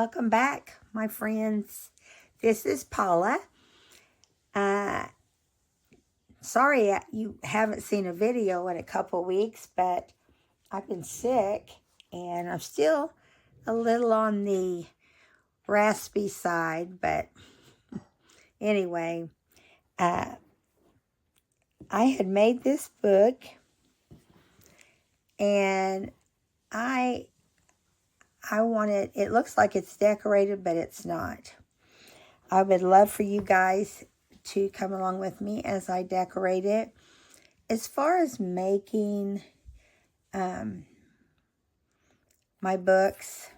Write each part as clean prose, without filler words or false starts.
welcome back, my friends. This is Paula. Sorry you haven't seen a video in a couple weeks, but I've been sick and I'm still a little on the raspy side, but anyway, I had made this book and I wanted, it looks like it's decorated, but it's not. I would love for you guys to come along with me as I decorate it. As far as making my books,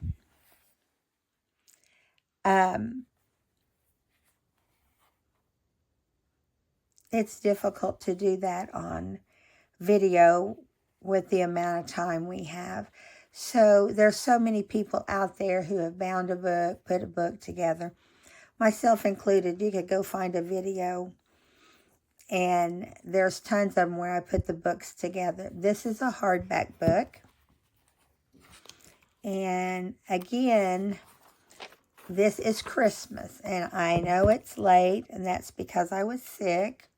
it's difficult to do that on video with the amount of time we have. So there's so many people out there who have bound a book, put a book together, myself included. You could go find a video and there's tons of them where I put the books together. This is a hardback book. And again, this is Christmas. And I know it's late and that's because I was sick.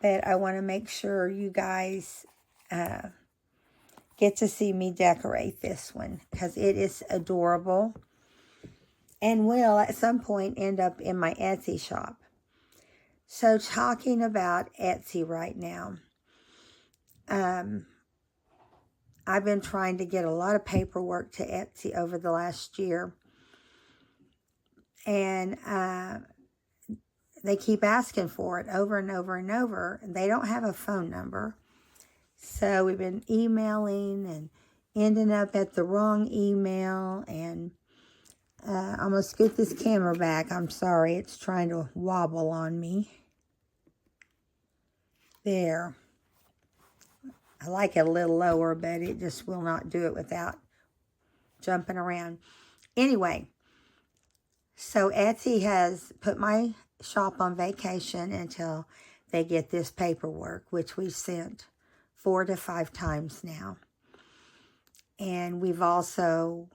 But I want to make sure you guys get to see me decorate this one because it is adorable and will at some point end up in my Etsy shop. So talking about Etsy right now, I've been trying to get a lot of paperwork to Etsy over the last year, and they keep asking for it over and over and over. They don't have a phone number. So we've been emailing and ending up at the wrong email. And I'm going to scoot this camera back. I'm sorry. It's trying to wobble on me. There. I like it a little lower, but it just will not do it without jumping around. Anyway, so Etsy has put my shop on vacation until they get this paperwork, which we've sent 4 to 5 times now. And we've also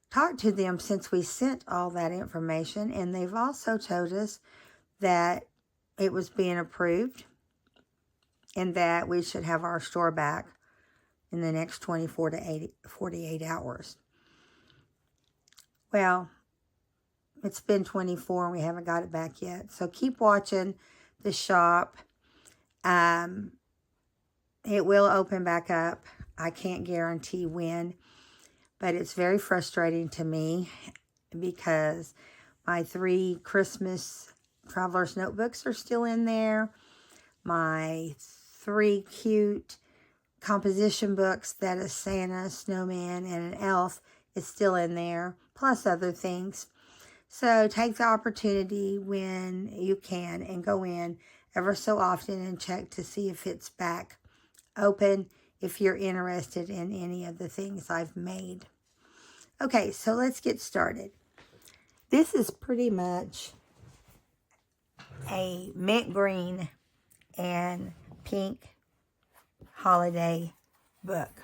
talked to them since we sent all that information, and they've also told us that it was being approved and that we should have our store back in the next 24 to 48 hours. Well, it's been 24 and we haven't got it back yet. So keep watching the shop. It will open back up. I can't guarantee when, but it's very frustrating to me because my 3 Christmas Traveler's Notebooks are still in there. My 3 cute composition books, that is Santa, Snowman, and an elf, is still in there, plus other things. So take the opportunity when you can and go in ever so often and check to see if it's back open if you're interested in any of the things I've made. Okay, so let's get started. This is pretty much a mint green and pink holiday book.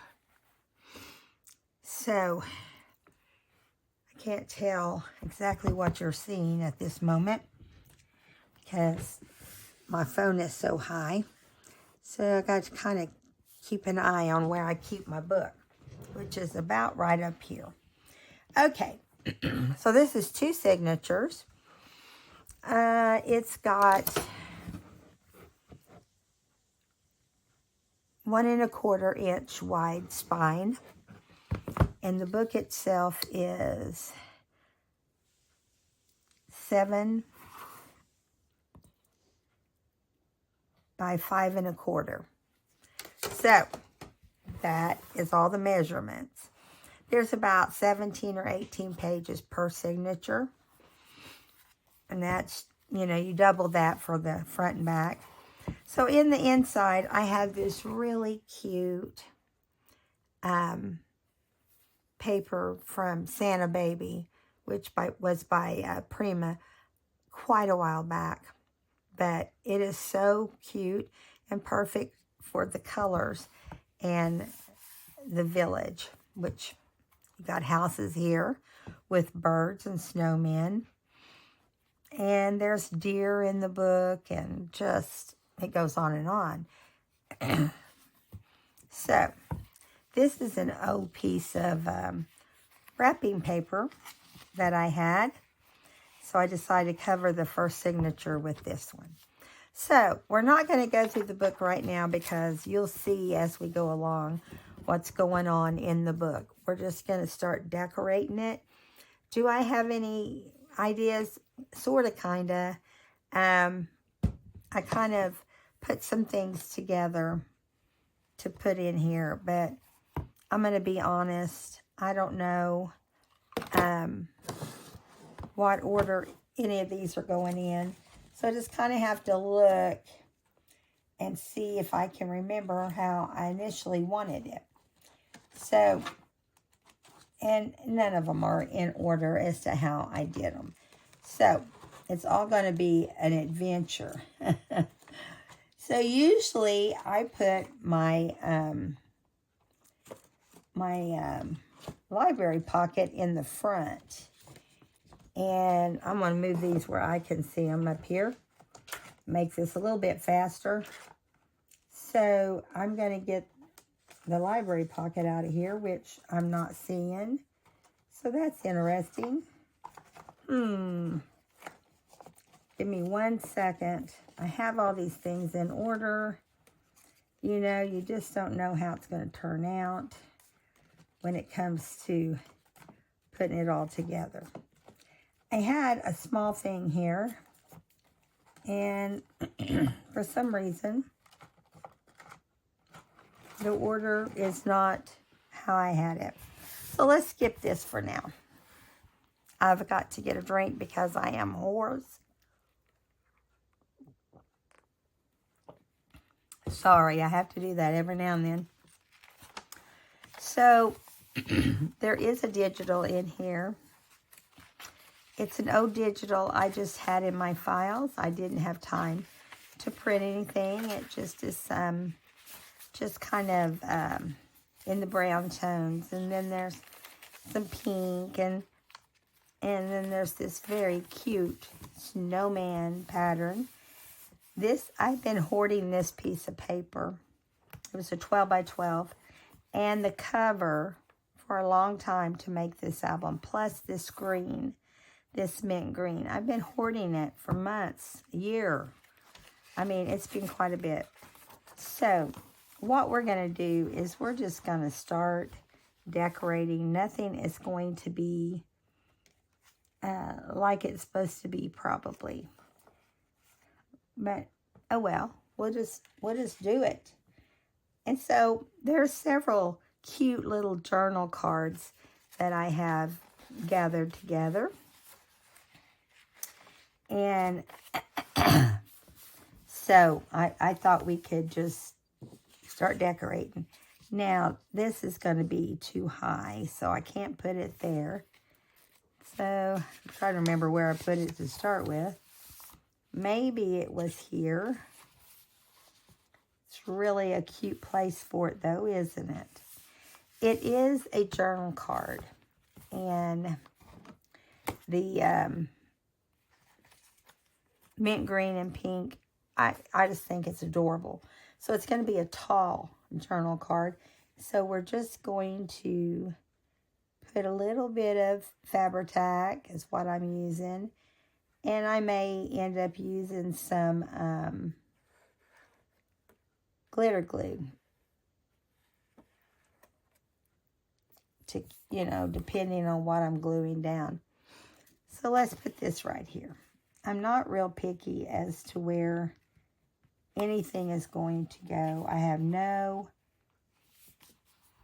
So I can't tell exactly what you're seeing at this moment because my phone is so high. So I got to kind of keep an eye on where I keep my book, which is about right up here. Okay, so this is 2 signatures. It's got 1 1/4 inch wide spine, and the book itself is 7 by 5 1/4. So that is all the measurements. There's about 17 or 18 pages per signature. And that's, you double that for the front and back. So in the inside, I have this really cute paper from Santa Baby, which was by Prima quite a while back. But it is so cute and perfect for the colors and the village, which you got houses here with birds and snowmen. And there's deer in the book, and just, it goes on and on. So, this is an old piece of wrapping paper that I had. So I decided to cover the first signature with this one. So, we're not going to go through the book right now because you'll see as we go along what's going on in the book. We're just going to start decorating it. Do I have any ideas? Sort of, kind of. I kind of put some things together to put in here, but I'm going to be honest. I don't know what order any of these are going in. So I just kind of have to look and see if I can remember how I initially wanted it. So, and none of them are in order as to how I did them. So, it's all going to be an adventure. So, usually I put my library pocket in the front. And I'm going to move these where I can see them up here. Make this a little bit faster. So I'm going to get the library pocket out of here, which I'm not seeing. So that's interesting. Give me 1 second. I have all these things in order. You know, you just don't know how it's going to turn out when it comes to putting it all together. I had a small thing here, and for some reason, the order is not how I had it. So let's skip this for now. I've got to get a drink because I am hoarse. Sorry, I have to do that every now and then. So, there is a digital in here. It's an old digital I just had in my files. I didn't have time to print anything. It just is just kind of in the brown tones. And then there's some pink, and then there's this very cute snowman pattern. This, I've been hoarding this piece of paper. It was a 12 by 12. And the cover for a long time to make this album. Plus this green. This mint green. I've been hoarding it for months, a year. I mean, it's been quite a bit. So, what we're going to do is we're just going to start decorating. Nothing is going to be like it's supposed to be, probably. But, oh well, we'll just do it. And so, there's several cute little journal cards that I have gathered together. And so I thought we could just start decorating. Now, this is going to be too high, so I can't put it there. So, I'm trying to remember where I put it to start with. Maybe it was here. It's really a cute place for it, though, isn't it? It is a journal card. And the mint green and pink, I just think it's adorable. So it's going to be a tall journal card. So we're just going to put a little bit of Fabri-Tac is what I'm using. And I may end up using some glitter glue to, you know, depending on what I'm gluing down. So let's put this right here. I'm not real picky as to where anything is going to go. I have no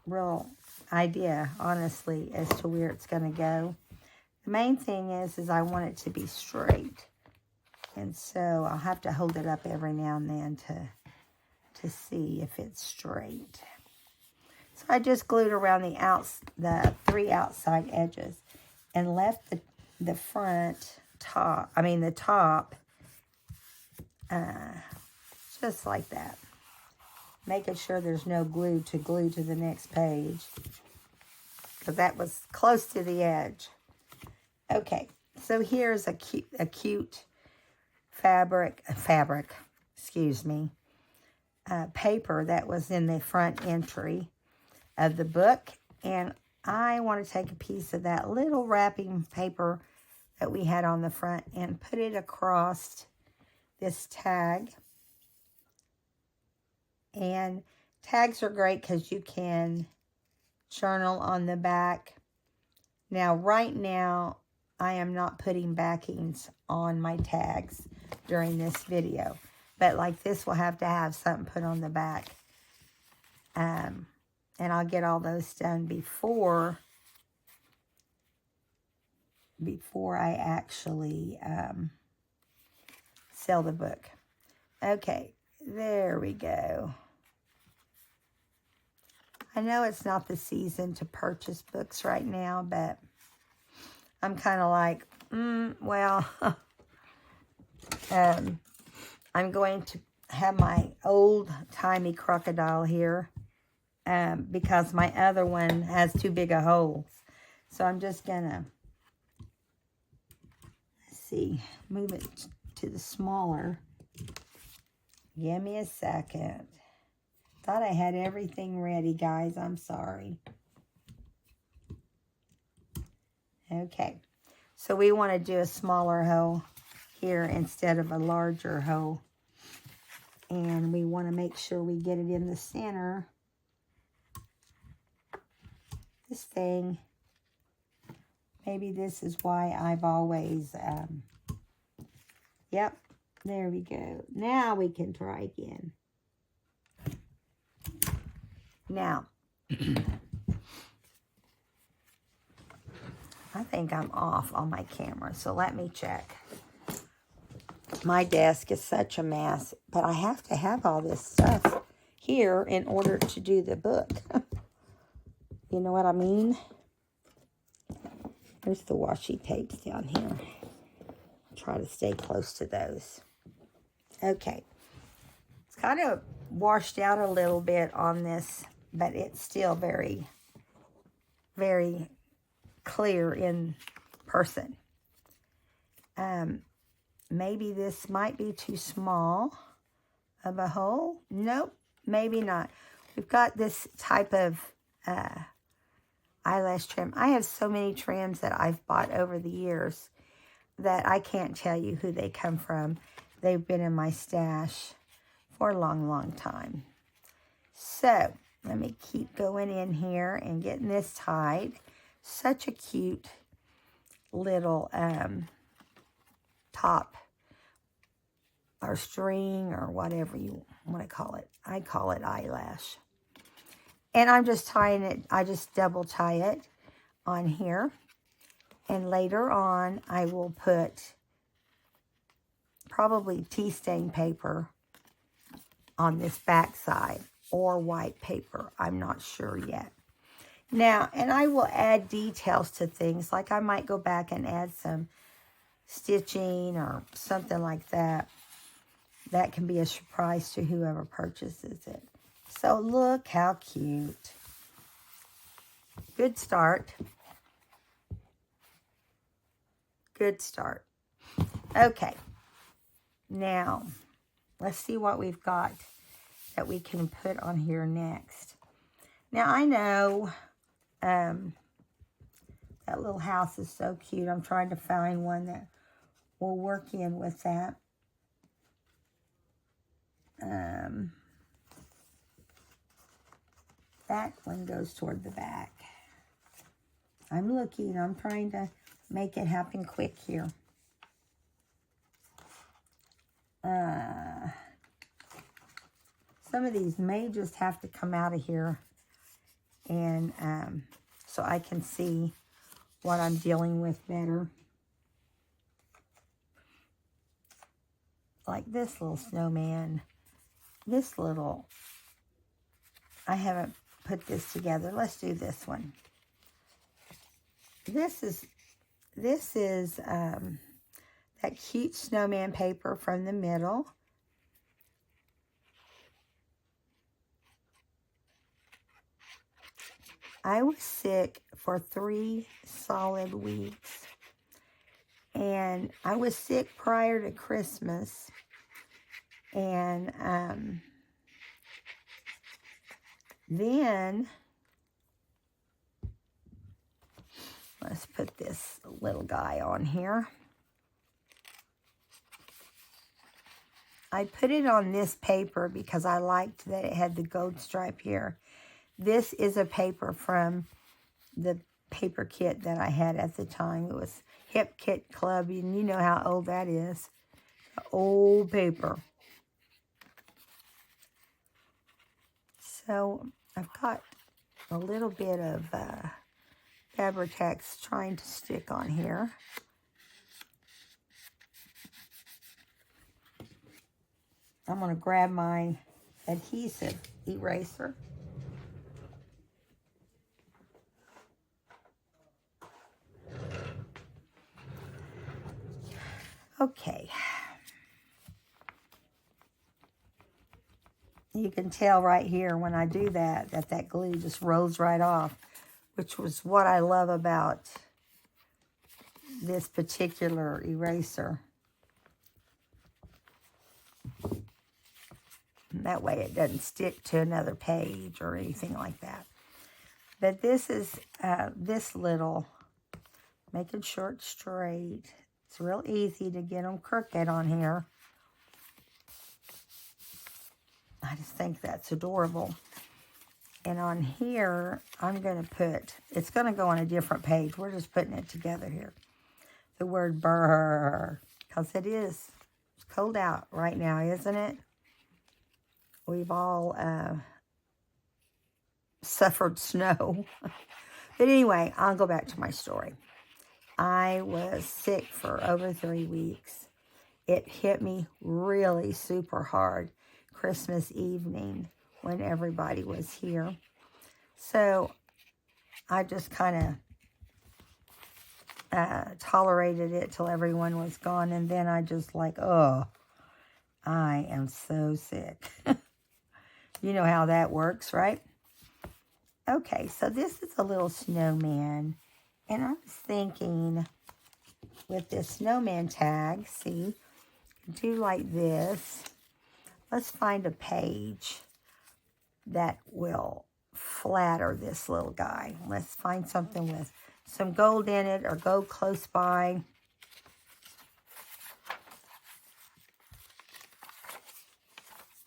real idea, honestly, as to where it's going to go. The main thing is I want it to be straight. And so I'll have to hold it up every now and then to see if it's straight. So I just glued around the 3 outside edges and left the top just like that. Making sure there's no glue to the next page, because that was close to the edge. Okay, so here's a cute fabric, excuse me, paper that was in the front entry of the book. And I want to take a piece of that little wrapping paper that we had on the front and put it across this tag. And tags are great because you can journal on the back. Now, right now, I am not putting backings on my tags during this video. But like this will have to have something put on the back. And I'll get all those done before I actually sell the book. Okay, there we go. I know it's not the season to purchase books right now, but I'm kind of like, well, I'm going to have my old-timey crocodile here because my other one has too big of holes. So I'm just going to, let's see, move it to the smaller. Give me a second. Thought I had everything ready, guys. I'm sorry. Okay. So we want to do a smaller hole here instead of a larger hole. And we want to make sure we get it in the center. This thing, maybe this is why I've always, yep, there we go. Now we can try again. Now, I think I'm off on my camera, so let me check. My desk is such a mess, but I have to have all this stuff here in order to do the book. You know what I mean? There's the washi tapes down here. Try to stay close to those. Okay. It's kind of washed out a little bit on this, but it's still very, very clear in person. Maybe this might be too small of a hole. Nope, maybe not. We've got this type of eyelash trim. I have so many trims that I've bought over the years that I can't tell you who they come from. They've been in my stash for a long, long time. So, let me keep going in here and getting this tied. Such a cute little top or string or whatever you want to call it. I call it eyelash. And I'm just tying it, I just double tie it on here. And later on, I will put probably tea stain paper on this back side or white paper. I'm not sure yet. Now, and I will add details to things, like I might go back and add some stitching or something like that. That can be a surprise to whoever purchases it. So look how cute. Good start. Good start. Okay. Now, let's see what we've got that we can put on here next. Now, I know that little house is so cute. I'm trying to find one that will work in with that. That one goes toward the back. I'm looking. I'm trying to make it happen quick here. Some of these may just have to come out of here, and so I can see what I'm dealing with better. Like this little snowman. This little, I haven't put this together. Let's do this one. This is that cute snowman paper from the middle. I was sick for 3 solid weeks. And I was sick prior to Christmas. And then, let's put this little guy on here. I put it on this paper because I liked that it had the gold stripe here. This is a paper from the paper kit that I had at the time. It was Hip Kit Club, and you know how old that is. Old paper. So I've got a little bit of Fabri-Tac trying to stick on here. I'm going to grab my adhesive eraser. Okay. You can tell right here when I do that, that glue just rolls right off, which was what I love about this particular eraser. That way it doesn't stick to another page or anything like that. But this is this little, making sure it's straight. It's real easy to get them crooked on here. I just think that's adorable. And on here, I'm going to put, it's going to go on a different page. We're just putting it together here. The word brr, because it is. It's cold out right now, isn't it? We've all suffered snow. But anyway, I'll go back to my story. I was sick for over 3 weeks. It hit me really super hard Christmas evening when everybody was here. So I just kind of tolerated it till everyone was gone. And then I just like, oh, I am so sick. You know how that works, right? Okay, so this is a little snowman. And I was thinking with this snowman tag, see, do like this. Let's find a page that will flatter this little guy. Let's find something with some gold in it or gold close by.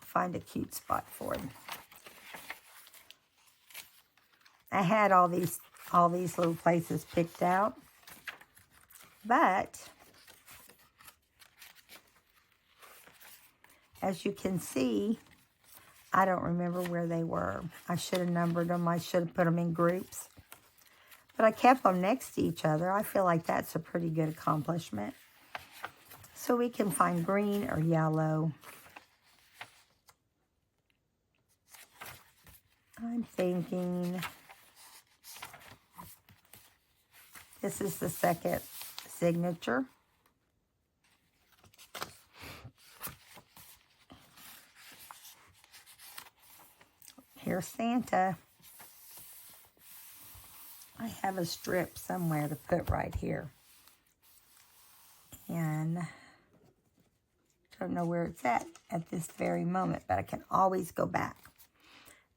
Find a cute spot for him. I had all these little places picked out, but as you can see, I don't remember where they were. I should have numbered them. I should have put them in groups. But I kept them next to each other. I feel like that's a pretty good accomplishment. So we can find green or yellow. I'm thinking this is the second signature. Here's Santa. I have a strip somewhere to put right here. And don't know where it's at this very moment, but I can always go back.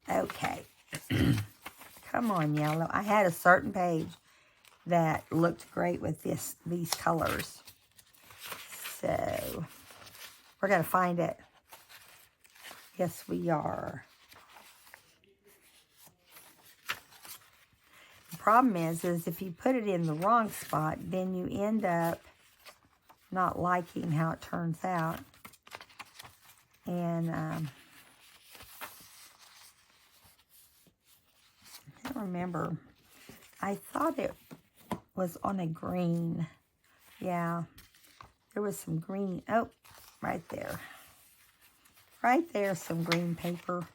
Okay. Come on, yellow. I had a certain page that looked great with these colors. So we're going to find it. Yes, we are. The problem is if you put it in the wrong spot, then you end up not liking how it turns out. And I can't remember. I thought it was on a green. Yeah, there was some green. Oh, right there. Right there, some green paper.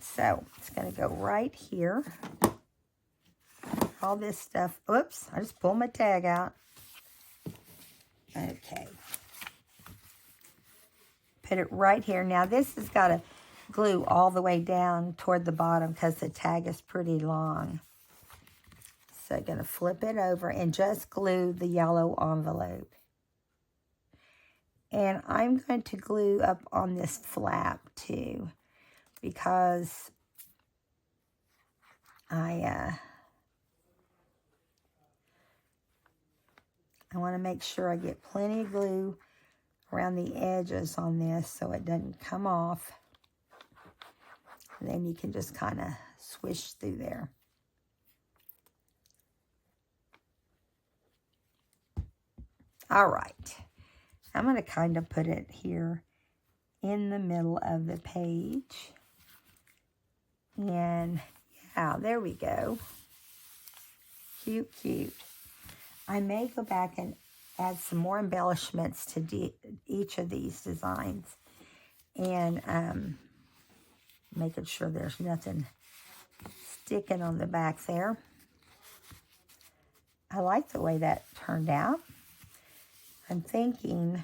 So it's going to go right here. All this stuff. Oops, I just pulled my tag out. Okay. Put it right here. Now this has got a glue all the way down toward the bottom because the tag is pretty long. So I'm going to flip it over and just glue the yellow envelope. And I'm going to glue up on this flap too, because I want to make sure I get plenty of glue around the edges on this so it doesn't come off. And then you can just kind of swish through there. All right. I'm going to kind of put it here in the middle of the page. And yeah, there we go. Cute, cute. I may go back and add some more embellishments to each of these designs. And making sure there's nothing sticking on the back there. I like the way that turned out. I'm thinking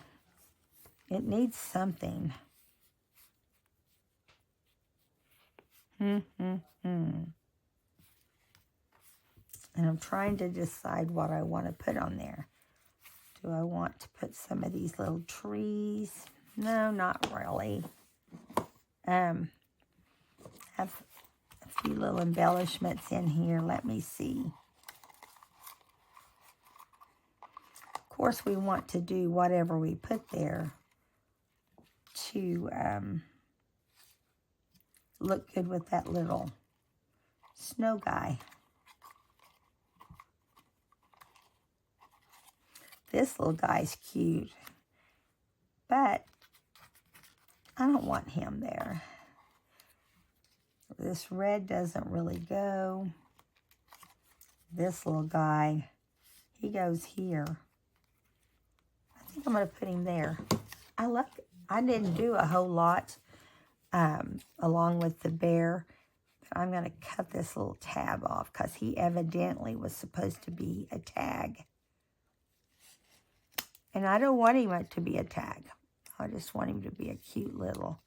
it needs something. And I'm trying to decide what I want to put on there. Do I want to put some of these little trees? No, not really. Have a few little embellishments in here. Let me see. Of course, we want to do whatever we put there to look good with that little snow guy. This little guy's cute, but I don't want him there. This red doesn't really go. This little guy, he goes here. I think I'm going to put him there. I didn't do a whole lot along with the bear, but I'm going to cut this little tab off because he evidently was supposed to be a tag. And I don't want him to be a tag. I just want him to be a cute little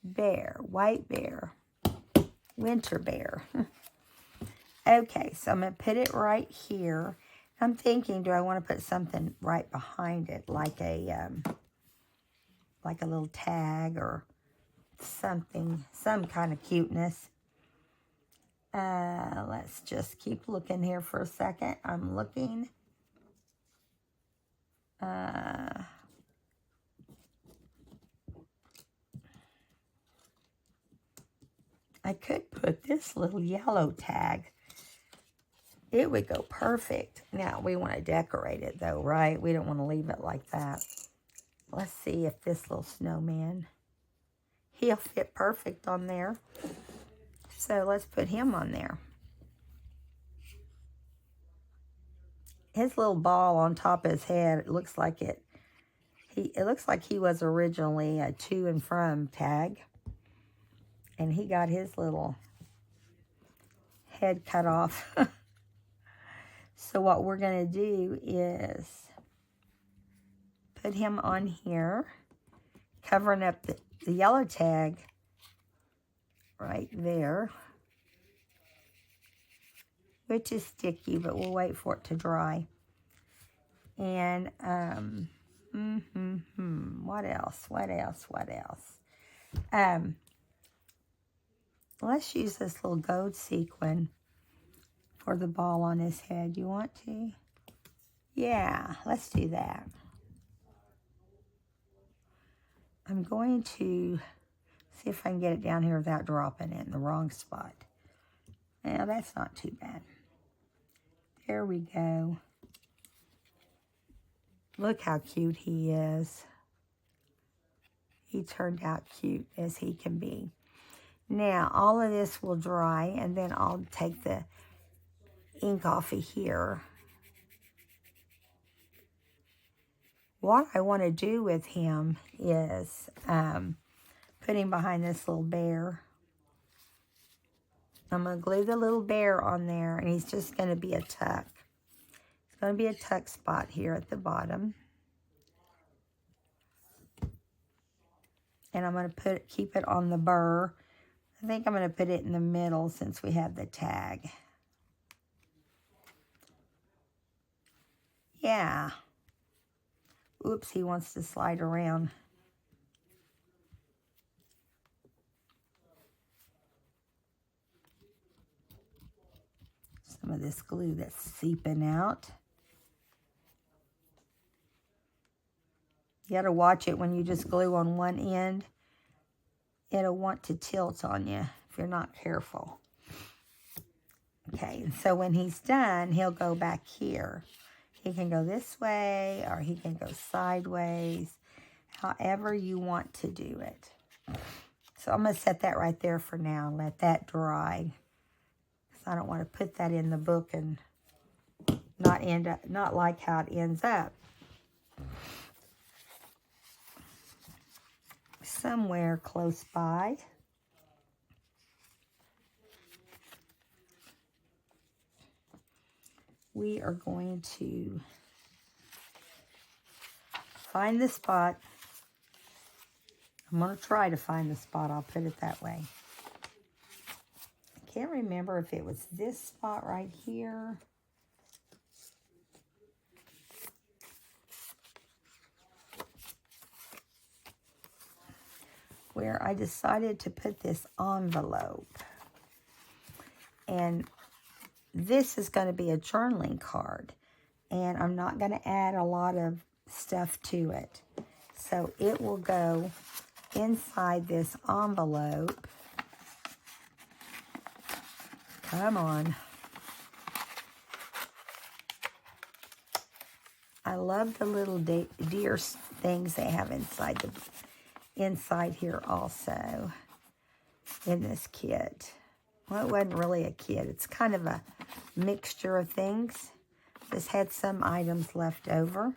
bear, white bear, winter bear. Okay, so I'm going to put it right here. I'm thinking, do I want to put something right behind it, like a little tag or something, some kind of cuteness. Let's just keep looking here for a second. I'm looking. I could put this little yellow tag. It would go perfect. Now, we want to decorate it though, right? We don't want to leave it like that. Let's see if this little snowman, he'll fit perfect on there. So let's put him on there. His little ball on top of his head, it looks like it looks like he was originally a to and from tag. And he got his little head cut off. So what we're going to do is put him on here, covering up the yellow tag right there, which is sticky, but we'll wait for it to dry. And what else? Let's use this little gold sequin for the ball on his head. You want to? Yeah, let's do that. I'm going to see if I can get it down here without dropping it in the wrong spot. Now, that's not too bad. There we go. Look how cute he is. He turned out cute as he can be. Now, all of this will dry, and then I'll take the ink off of here. What I want to do with him is put him behind this little bear. I'm going to glue the little bear on there, and he's just going to be a tuck. It's going to be a tuck spot here at the bottom. And I'm going to keep it on the burr. I think I'm going to put it in the middle since we have the tag. Yeah. Oops, he wants to slide around. Some of this glue that's seeping out. You got to watch it when you just glue on one end. It'll want to tilt on you if you're not careful. Okay, and so when he's done, he'll go back here. He can go this way or he can go sideways, however you want to do it. So I'm going to set that right there for now and let that dry. Because I don't want to put that in the book and not like how it ends up. Somewhere close by. We are going to find the spot. I'm going to try to find the spot. I'll put it that way. I can't remember if it was this spot right here. Where I decided to put this envelope. And this is going to be a journaling card. And I'm not going to add a lot of stuff to it. So it will go inside this envelope. Come on. I love the little deer things they have inside here also in this kit. Well, it wasn't really a kit. It's kind of a mixture of things. This had some items left over.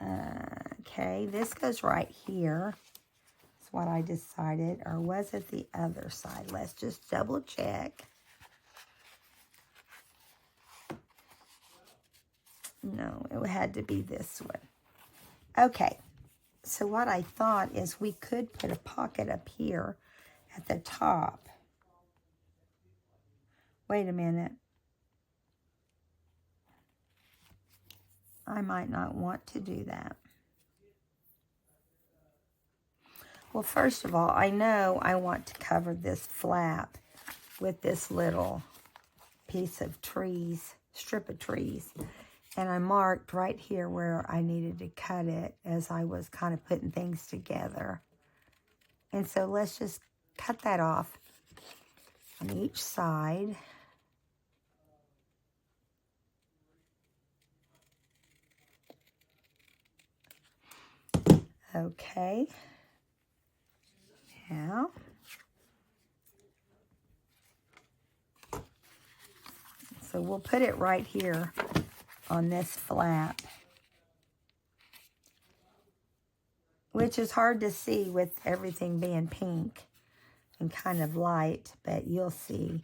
Okay, this goes right here. That's what I decided. Or was it the other side? Let's just double check. No, it had to be this one. Okay, so what I thought is we could put a pocket up here at the top. Wait a minute. I might not want to do that. Well, first of all, I know I want to cover this flap with this little piece of trees, strip of trees. And I marked right here where I needed to cut it as I was kind of putting things together. And so let's just cut that off on each side. Okay. Now, so we'll put it right here on this flap, which is hard to see with everything being pink and kind of light, but you'll see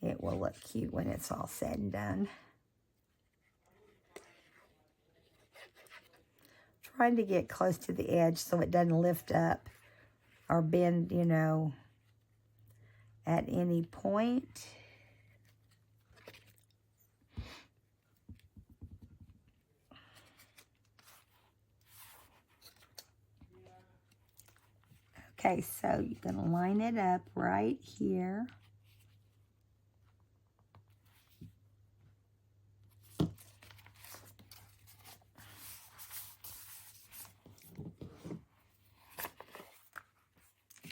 it will look cute when it's all said and done. Trying to get close to the edge so it doesn't lift up or bend, you know, at any point. Okay, so you're going to line it up right here.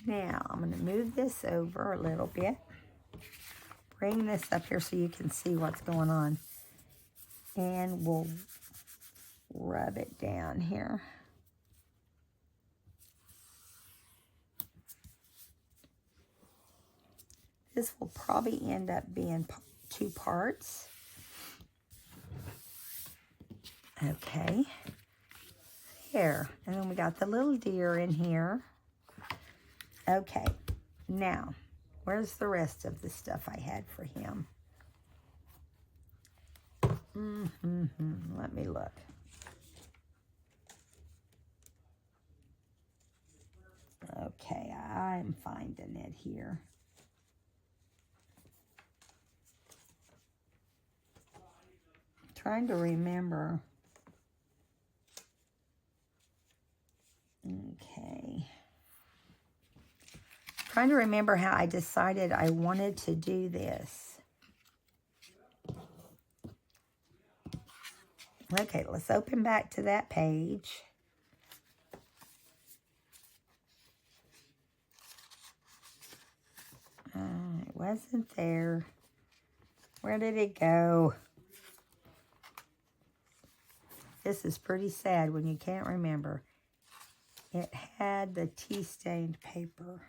Now, I'm going to move this over a little bit. Bring this up here so you can see what's going on. And we'll rub it down here. This will probably end up being 2 parts. Okay. There. And then we got the little deer in here. Okay. Now, where's the rest of the stuff I had for him? Let me look. Okay, I'm finding it here. Trying to remember. Okay. Trying to remember how I decided I wanted to do this. Okay, let's open back to that page. It wasn't there. Where did it go? This is pretty sad when you can't remember. It had the tea-stained paper.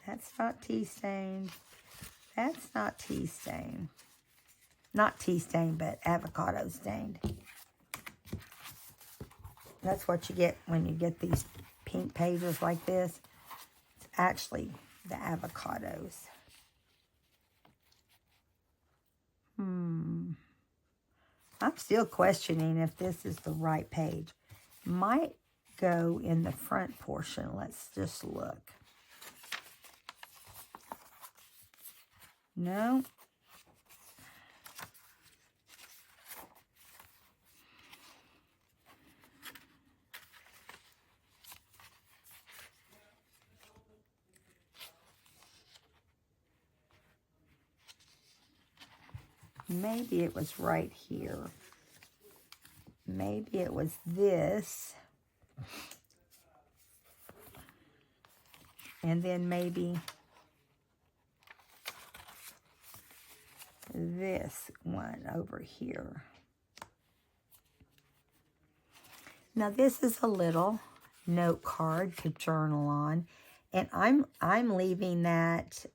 That's not tea-stained. That's not tea-stained. Not tea-stained, but avocado-stained. That's what you get when you get these pink pages like this. It's actually the avocados. I'm still questioning if this is the right page. Might go in the front portion. Let's just look. No. Maybe it was right here. Maybe it was this. And then maybe this one over here. Now this is a little note card to journal on, and I'm leaving that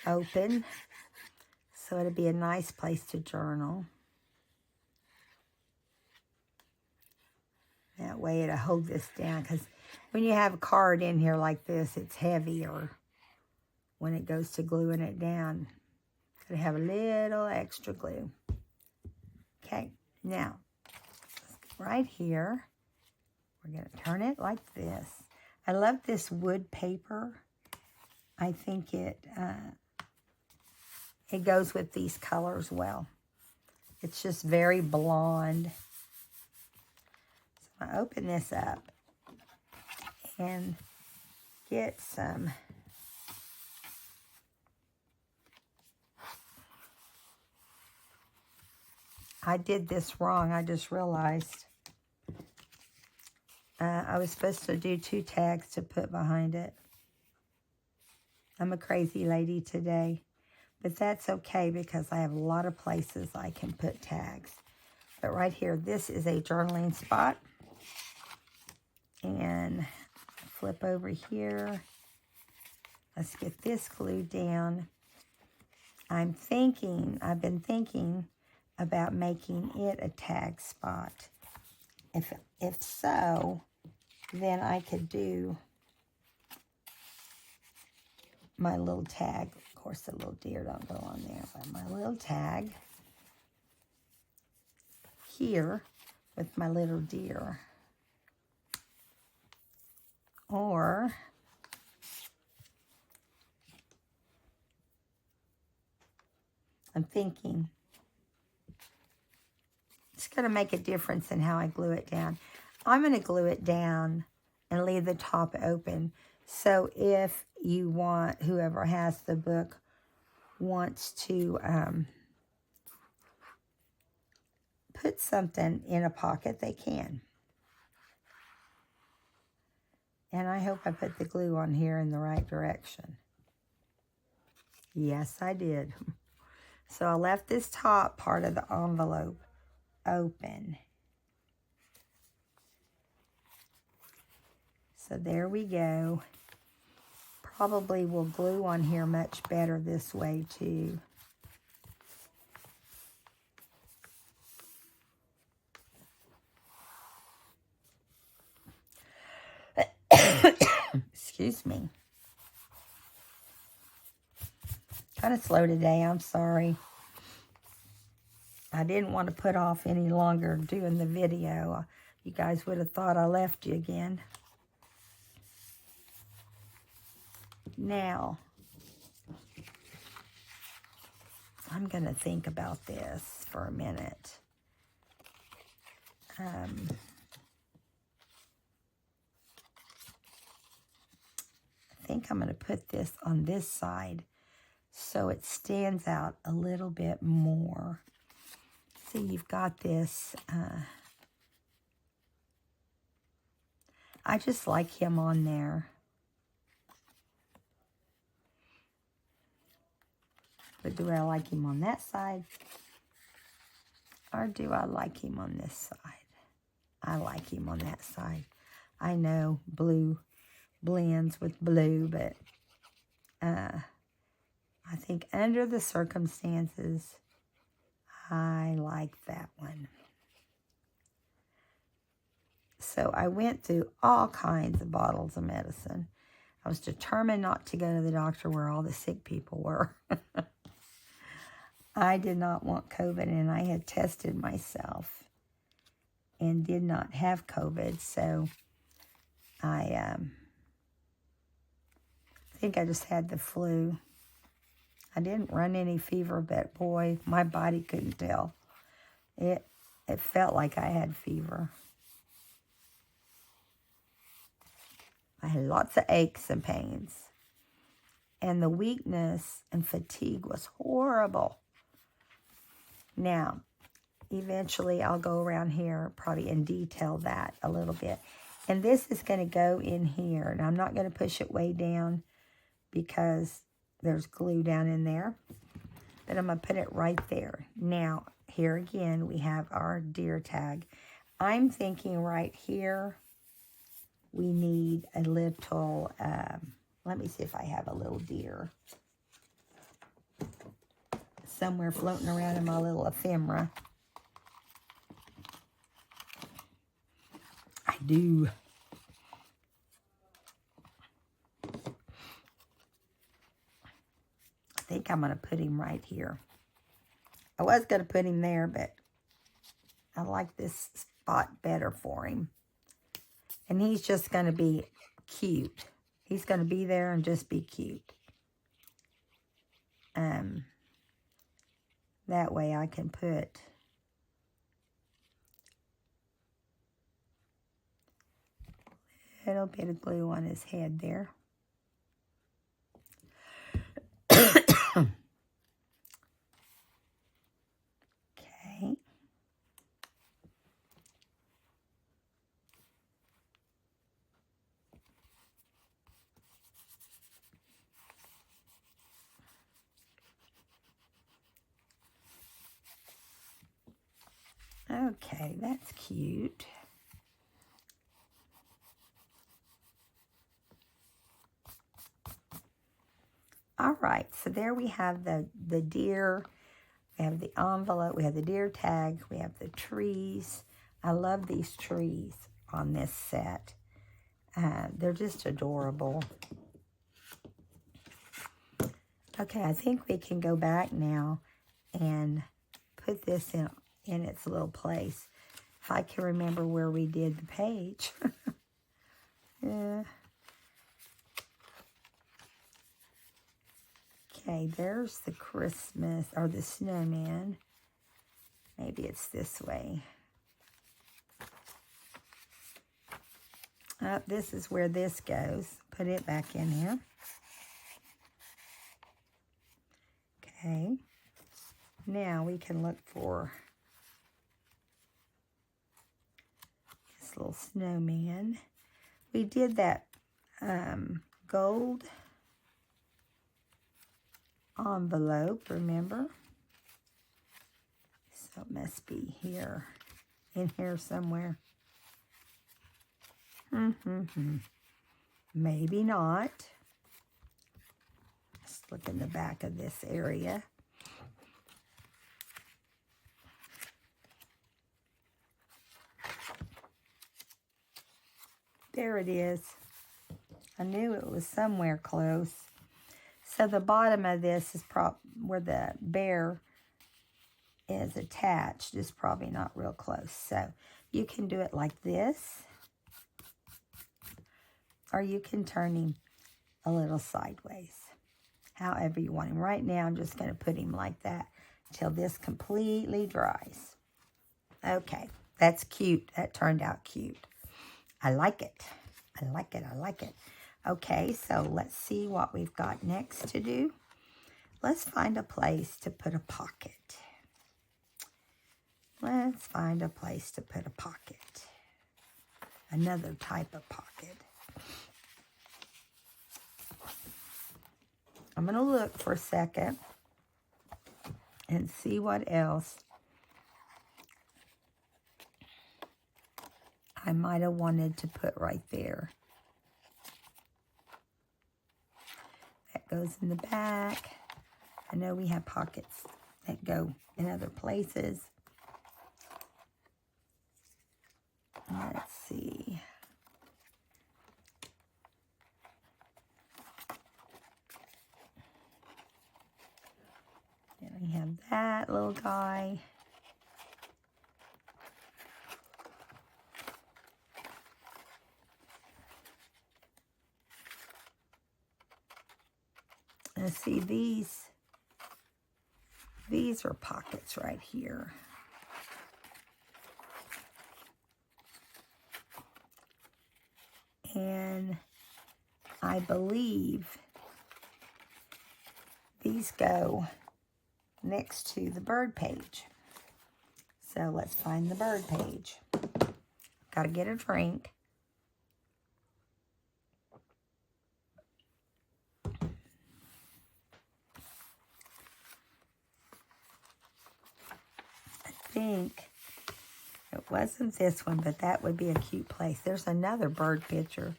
open, so it'll be a nice place to journal. That way it'll hold this down, because when you have a card in here like this, it's heavier when it goes to gluing it down. Gotta have a little extra glue. Okay, now, right here, we're gonna turn it like this. I love this wood paper. I think it goes with these colors well. It's just very blonde. So I open this up and get some I did this wrong. I just realized I was supposed to do 2 tags to put behind it. I'm a crazy lady today, but that's okay because I have a lot of places I can put tags. But right here, this is a journaling spot. And flip over here. Let's get this glued down. I've been thinking about making it a tag spot. If so, then I could do my little tag. Of course, the little deer don't go on there, but my little tag here with my little deer. Or I'm thinking it's going to make a difference in how I glue it down. I'm going to glue it down and leave the top open. So if you want, whoever has the book wants to put something in a pocket, they can. And I hope I put the glue on here in the right direction. Yes, I did. So I left this top part of the envelope open. So there we go. Probably will glue on here much better this way too. Excuse me. Kind of slow today, I'm sorry. I didn't want to put off any longer doing the video. You guys would have thought I left you again. Now, I'm going to think about this for a minute. I think I'm going to put this on this side so it stands out a little bit more. See, you've got this. I just like him on there. But do I like him on that side? Or do I like him on this side? I like him on that side. I know blue blends with blue, but I think under the circumstances, I like that one. So I went through all kinds of bottles of medicine. I was determined not to go to the doctor where all the sick people were. I did not want COVID, and I had tested myself and did not have COVID. So I think I just had the flu. I didn't run any fever, but boy, my body couldn't tell. It felt like I had fever. I had lots of aches and pains. And the weakness and fatigue was horrible. Now, eventually I'll go around here probably and detail that a little bit. And this is going to go in here. And I'm not going to push it way down because there's glue down in there. But I'm going to put it right there. Now, here again, we have our deer tag. I'm thinking right here, we need a little, let me see if I have a little deer somewhere floating around in my little ephemera. I do. I think I'm going to put him right here. I was going to put him there, but I like this spot better for him. And he's just going to be cute. He's going to be there and just be cute. That way I can put a little bit of glue on his head there. Okay. Okay, that's cute. All right, so there we have the deer. We have the envelope. We have the deer tag. We have the trees. I love these trees on this set. They're just adorable. Okay, I think we can go back now and put this in its little place. If I can remember where we did the page. Yeah. Okay, there's the Christmas, or the snowman. Maybe it's this way. This is where this goes. Put it back in here. Okay. Now we can look for this little snowman. We did that gold envelope, remember? So it must be here, in here somewhere. Maybe not. Let's look in the back of this area. There it is. I knew it was somewhere close. So the bottom of this is where the bear is attached. Is probably not real close. So You can do it like this, or you can turn him a little sideways, however you want him. Right now, I'm just going to put him like that until this completely dries. Okay, that's cute. That turned out cute. I like it. I like it. I like it. Okay, so let's see what we've got next to do. Let's find a place to put a pocket. Let's find a place to put a pocket. Another type of pocket. I'm going to look for a second and see what else I might have wanted to put right there. That goes in the back. I know we have pockets that go in other places. Let's see. Then we have that little guy. And see, these are pockets right here. And I believe these go next to the bird page. So let's find the bird page. Got to get a drink. I think it wasn't this one, but that would be a cute place. There's another bird picture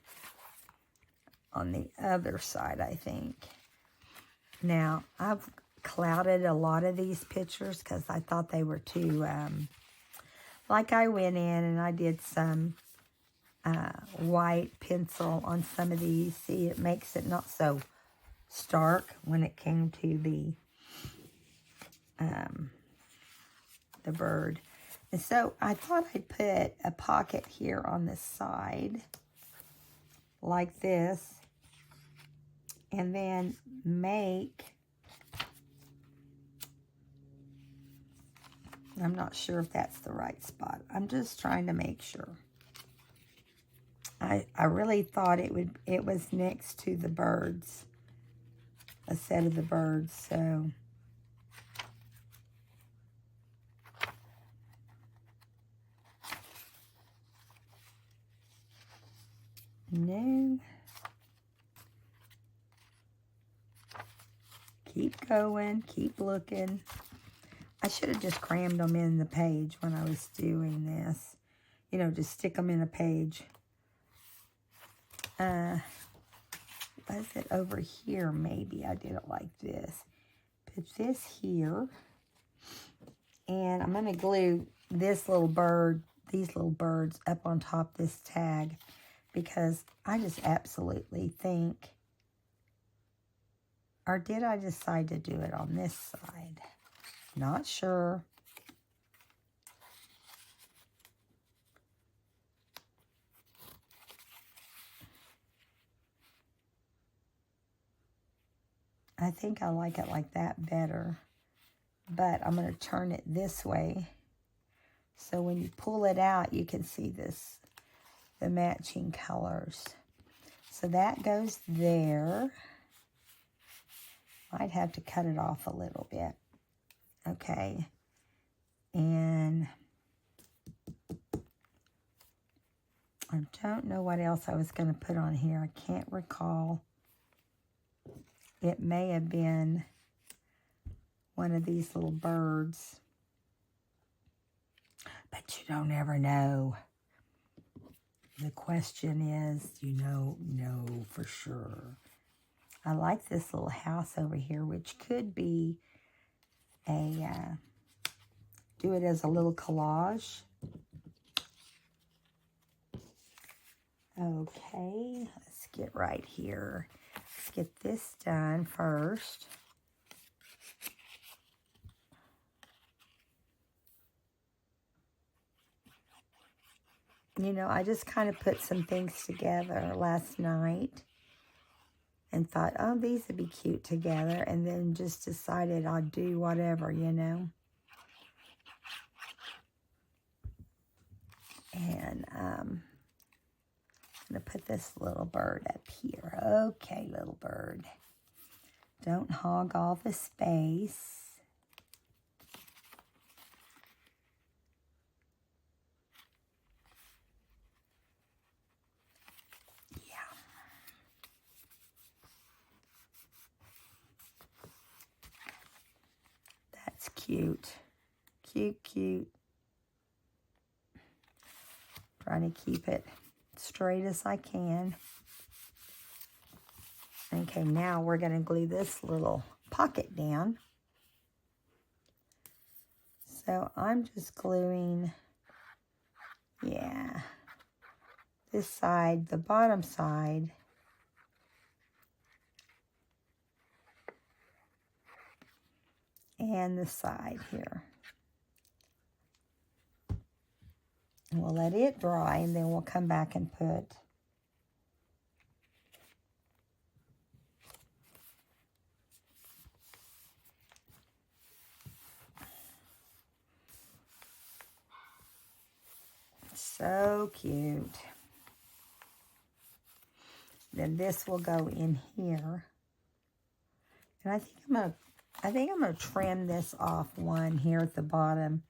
on the other side, I think. Now, I've clouded a lot of these pictures because I thought they were too, like I went in and I did some white pencil on some of these. See, it makes it not so stark when it came to the bird. And so I thought I'd put a pocket here on the side like this, and then make, I'm not sure if that's the right spot. I'm just trying to make sure. I really thought it was next to the birds, a set of the birds, so no. Keep going, keep looking. I should have just crammed them in the page when I was doing this. You know, just stick them in a page. Was it over here? Maybe I did it like this. Put this here. And I'm going to glue this little bird, these little birds up on top of this tag, because I just absolutely think, or did I decide to do it on this side? Not sure. I think I like it like that better. But I'm going to turn it this way. So when you pull it out, you can see this, the matching colors. So that goes there. I'd have to cut it off a little bit. Okay. And I don't know what else I was going to put on here. I can't recall. It may have been one of these little birds. But you don't ever know. The question is, you know for sure. I like this little house over here, which could be a, do it as a little collage. Okay, let's get right here. Let's get this done first. You know, I just kind of put some things together last night and thought, oh, these would be cute together, and then just decided I'd do whatever, you know. And I'm going to put this little bird up here. Okay, little bird. Don't hog all the space. That's cute. Cute, cute. Trying to keep it straight as I can. Okay, now we're going to glue this little pocket down. So I'm just gluing, yeah, this side, the bottom side. And the side here. And we'll let it dry, and then we'll come back and put so cute. Then this will go in here. And I think I'm gonna trim this off one here at the bottom.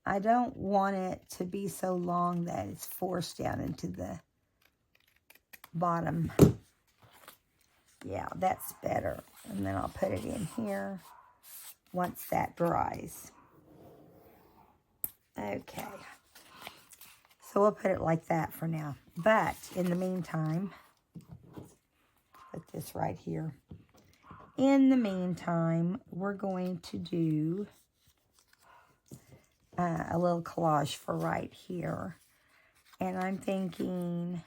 I don't want it to be so long that it's forced down into the bottom. Yeah, that's better. And then I'll put it in here once that dries. Okay. So we'll put it like that for now. But in the meantime, put this right here. In the meantime, we're going to do a little collage for right here. And I'm thinking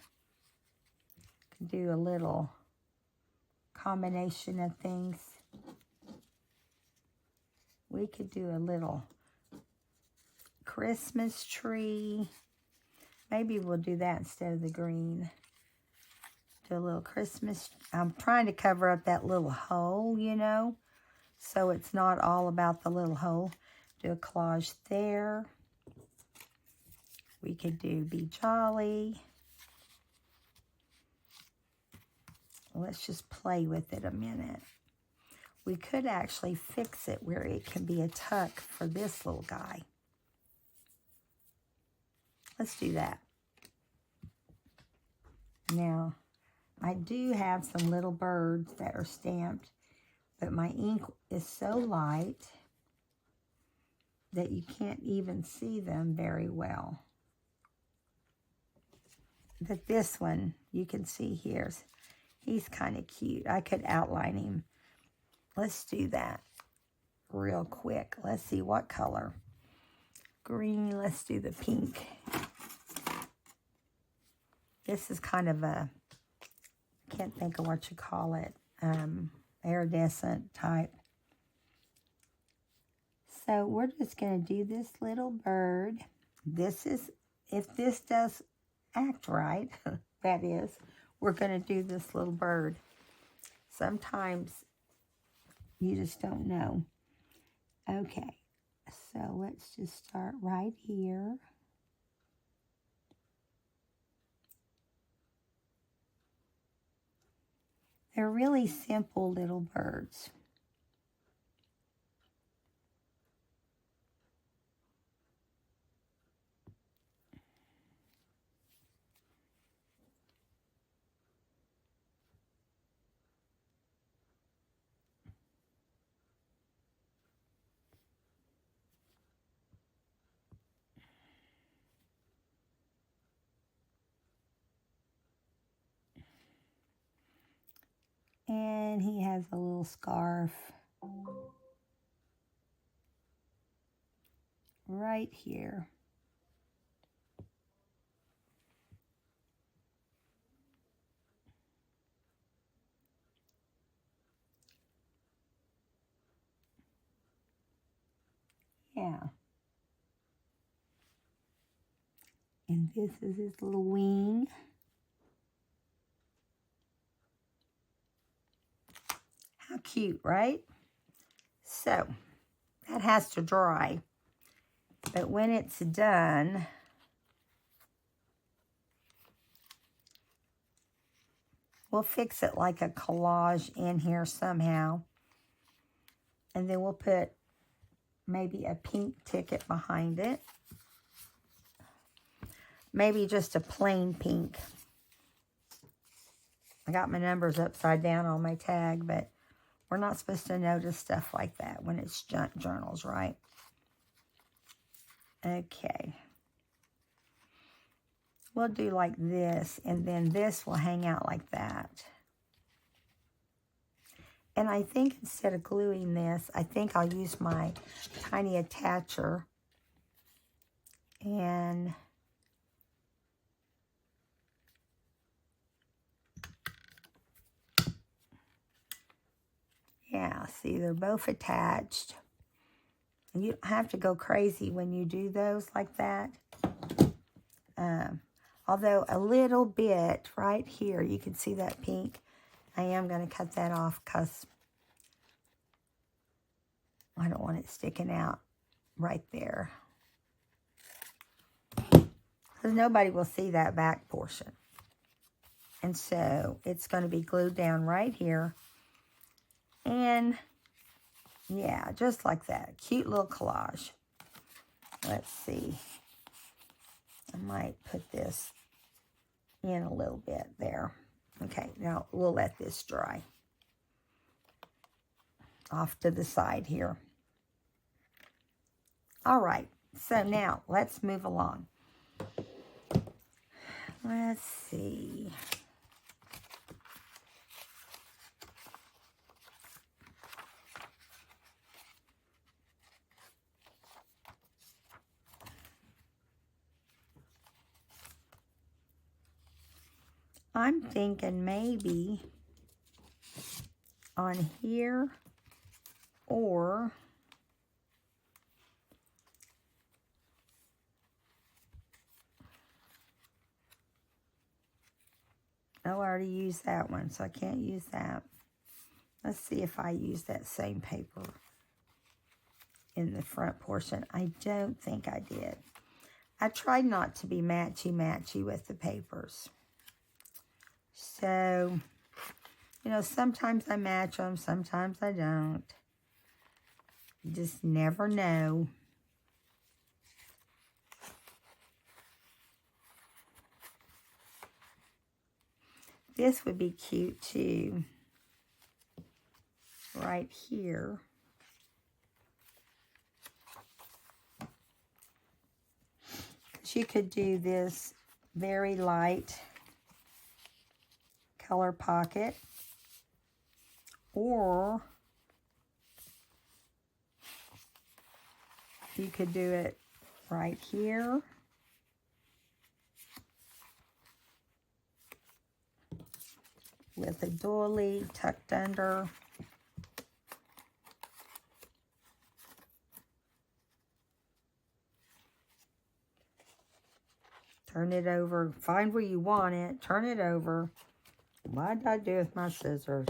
do a little combination of things. We could do a little Christmas tree. Maybe we'll do that instead of the green. Do a little Christmas. I'm trying to cover up that little hole, you know, so it's not all about the little hole. Do a collage there. We could do Be Jolly. Let's just play with it a minute. We could actually fix it where it can be a tuck for this little guy. Let's do that. Now, I do have some little birds that are stamped, but my ink is so light that you can't even see them very well. But this one, you can see here, he's kind of cute. I could outline him. Let's do that real quick. Let's see what color. Green, let's do the pink. This is kind of a, can't think of what you call it, iridescent type. So we're just going to do this little bird. This is, if this does act right, that is, we're going to do this little bird. Sometimes you just don't know. Okay, so let's just start right here. They're really simple little birds. And he has a little scarf right here. Yeah. And And this is his little wing. How cute, right? So, that has to dry. But when it's done, we'll fix it like a collage in here somehow. And then we'll put maybe a pink ticket behind it. Maybe just a plain pink. I got my numbers upside down on my tag, but we're not supposed to notice stuff like that when it's junk journals, right? Okay. We'll do like this, and then this will hang out like that. And I think instead of gluing this, I think I'll use my tiny attacher and yeah, see, they're both attached. And you don't have to go crazy when you do those like that. Although a little bit right here, you can see that pink. I am going to cut that off because I don't want it sticking out right there. Because nobody will see that back portion. And so it's going to be glued down right here. And yeah, just like that. Cute little collage. Let's see. I might put this in a little bit there. Okay, now we'll let this dry. Off to the side here. All right, so now let's move along. Let's see. I'm thinking maybe on here or I already used that one, so I can't use that. Let's see if I use that same paper in the front portion. I don't think I did. I tried not to be matchy-matchy with the papers. So, you know, sometimes I match them, sometimes I don't. You just never know. This would be cute too. Right here. You could do this very light color pocket, or you could do it right here. With a doily tucked under. Turn it over. Find where you want it. Turn it over. What did I do with my scissors?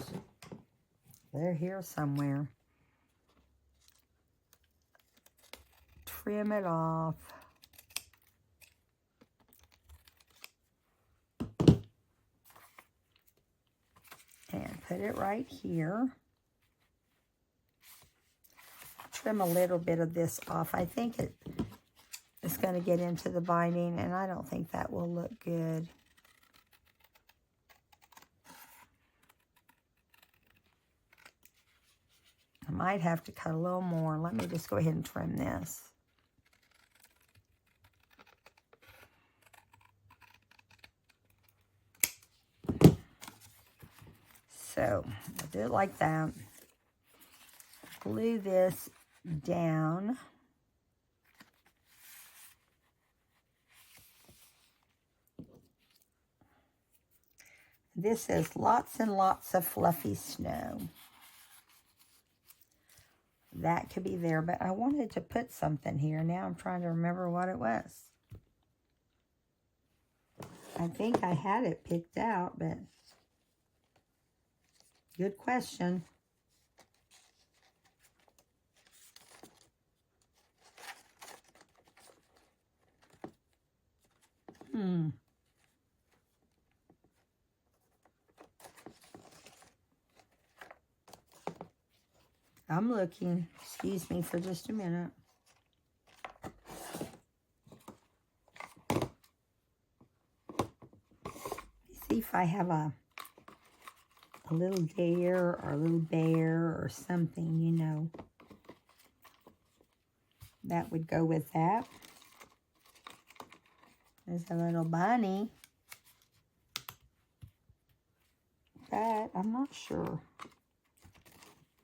They're here somewhere. Trim it off. And put it right here. Trim a little bit of this off. I think it's going to get into the binding, and I don't think that will look good. I might have to cut a little more. Let me just go ahead and trim this. So, I'll do it like that. Glue this down. This says lots and lots of fluffy snow. That could be there, but I wanted to put something here. Now I'm trying to remember what it was. I think I had it picked out, but good question. I'm looking. Excuse me for just a minute. See if I have a little deer or a little bear or something, you know. That would go with that. There's a little bunny. But I'm not sure.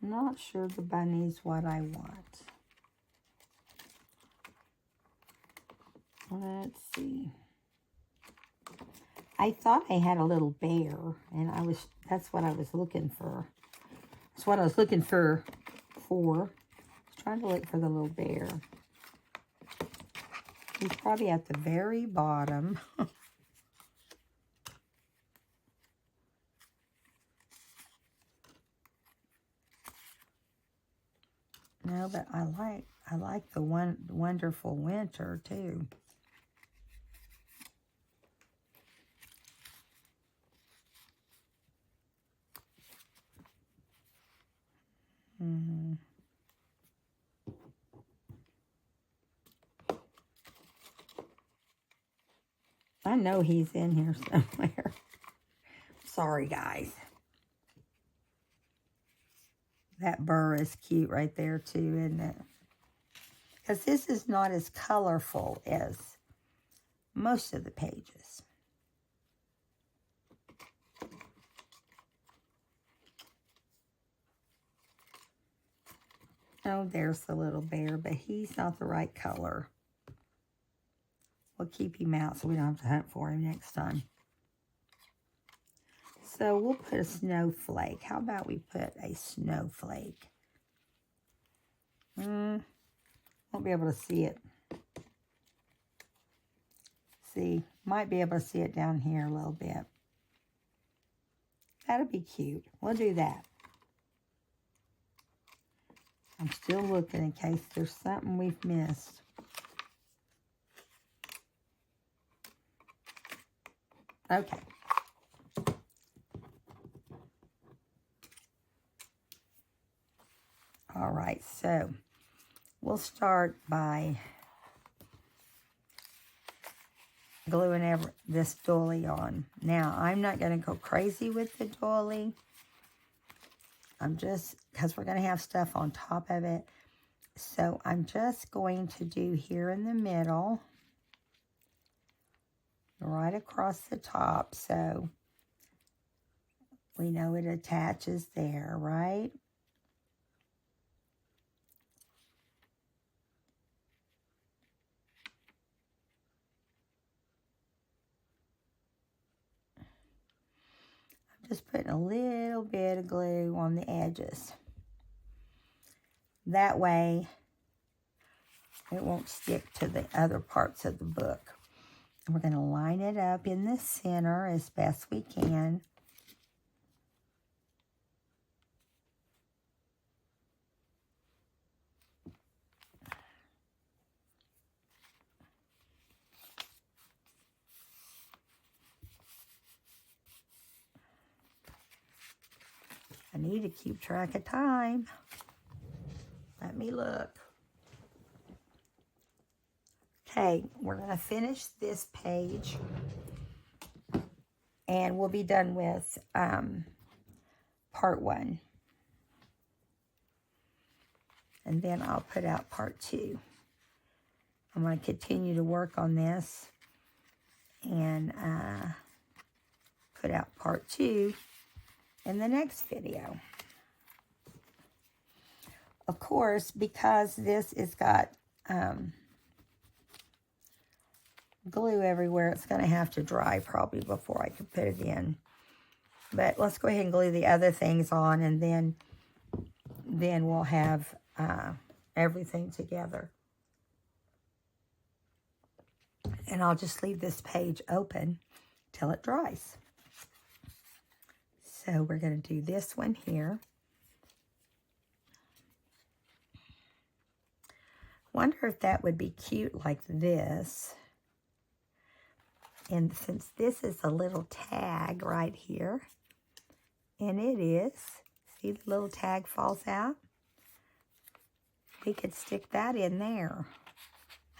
I'm not sure the bunny's what I want. Let's see. I thought I had a little bear, and that's what I was looking for. That's what I was looking for. I was trying to look for the little bear. He's probably at the very bottom. No, but I like the wonderful winter too. I know he's in here somewhere. Sorry, guys. That burr is cute right there too, isn't it? Because this is not as colorful as most of the pages. Oh, there's the little bear, but he's not the right color. We'll keep him out so we don't have to hunt for him next time. So we'll put a snowflake. How about we put a snowflake? Won't be able to see it. See, might be able to see it down here a little bit. That'll be cute. We'll do that. I'm still looking in case there's something we've missed. Okay. All right, so we'll start by gluing this doily on. Now, I'm not going to go crazy with the doily. I'm just, because we're going to have stuff on top of it. So I'm just going to do here in the middle, right across the top, so we know it attaches there, right? Just putting a little bit of glue on the edges. That way, it won't stick to the other parts of the book. And we're going to line it up in the center as best we can. I need to keep track of time. Let me look. Okay, we're going to finish this page. And we'll be done with part 1. And then I'll put out part 2. I'm going to continue to work on this. And put out part 2 in the next video. Of course, because this has got glue everywhere, it's going to have to dry probably before I can put it in. But let's go ahead and glue the other things on, and then we'll have everything together. And I'll just leave this page open till it dries. So we're going to do this one here. Wonder if that would be cute like this. And since this is a little tag right here, and it is, see the little tag falls out? We could stick that in there.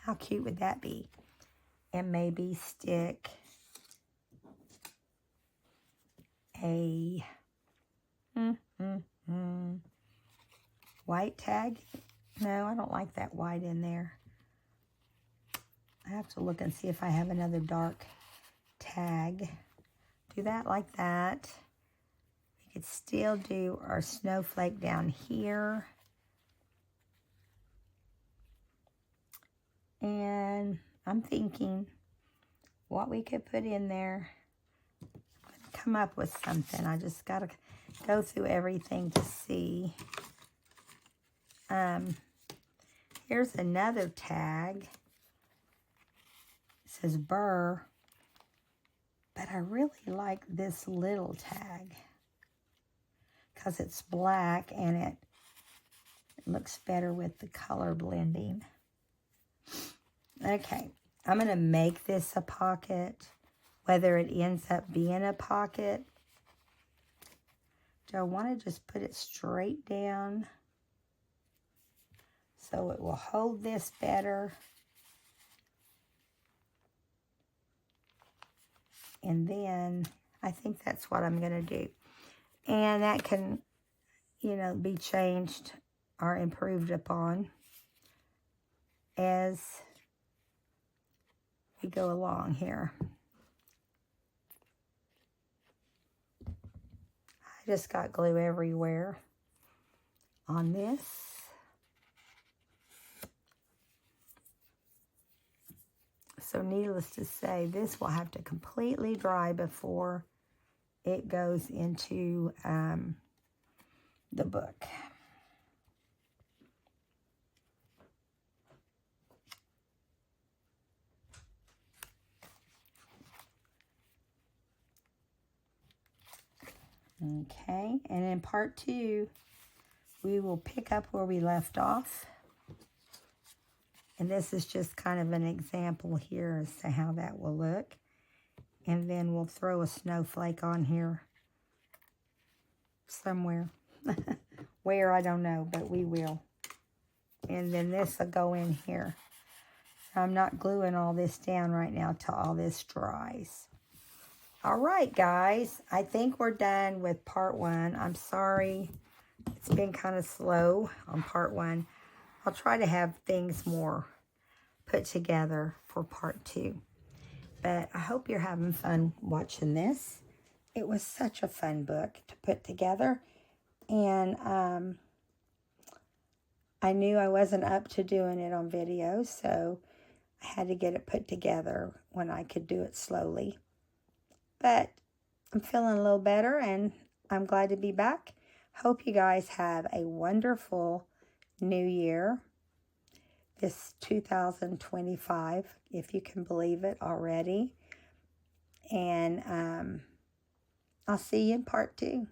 How cute would that be? And maybe stick a white tag. No, I don't like that white in there. I have to look and see if I have another dark tag. Do that like that. We could still do our snowflake down here. And I'm thinking what we could put in there. I'm going to come up with something. I just got to go through everything to see. Here's another tag. It says Burr. But I really like this little tag because it's black and it looks better with the color blending. Okay, I'm going to make this a pocket. Whether it ends up being a pocket, do I want to just put it straight down so it will hold this better? And then I think that's what I'm going to do. And that can, you know, be changed or improved upon as we go along here. I just got glue everywhere on this. So needless to say, this will have to completely dry before it goes into the book. Okay, and in part 2, we will pick up where we left off. And this is just kind of an example here as to how that will look. And then we'll throw a snowflake on here somewhere. Where, I don't know, but we will. And then this will go in here. I'm not gluing all this down right now till all this dries. All right, guys. I think we're done with part 1. I'm sorry. It's been kind of slow on part 1. I'll try to have things more put together for part 2. But I hope you're having fun watching this. It was such a fun book to put together. And I knew I wasn't up to doing it on video, so I had to get it put together when I could do it slowly. But I'm feeling a little better, and I'm glad to be back. Hope you guys have a wonderful new year. This 2025, if you can believe it already. And I'll see you in part 2.